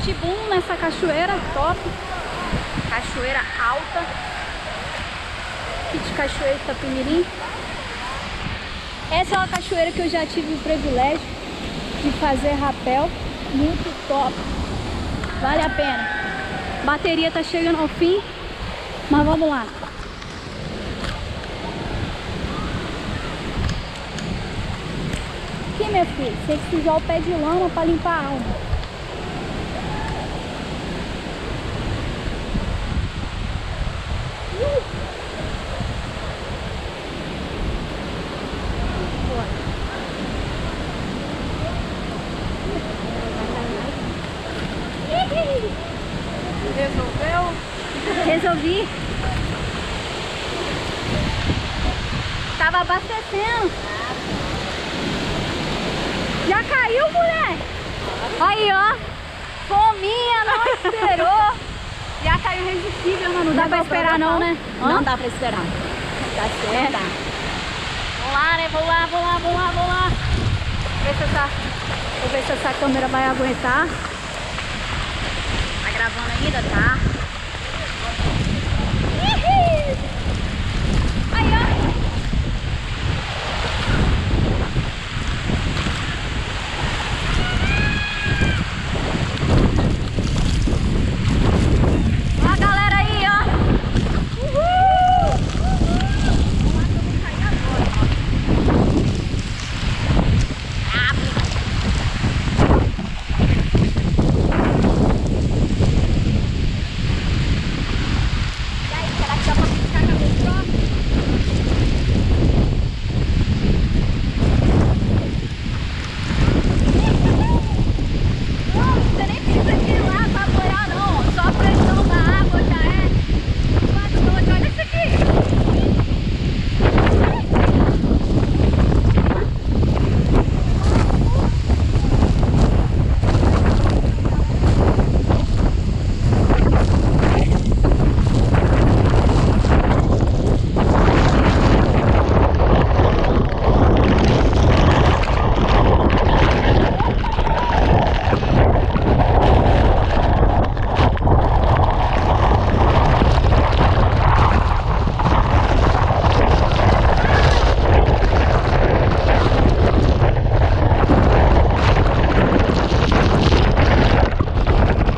Pitbull nessa cachoeira top. Cachoeira alta. Aqui de Cachoeira de Itapemirim. Essa é uma cachoeira que eu já tive o privilégio de fazer rapel. Muito top. Vale a pena. A bateria tá chegando ao fim. Mas vamos lá. Aqui, meu filho, você tem que sujar o pé de lama para limpar a alma. Resolveu? Resolvi. Tava abastecendo. Já caiu, mulher? Aí, ó. Fominha, não esperou. Já caiu irresistível, mano. Não dá pra esperar não, né? Não dá pra esperar. Tá certo. Vamos lá, né? Vamos lá. Vou ver se essa câmera vai aguentar. Tá gravando ainda, tá? Aí, ó.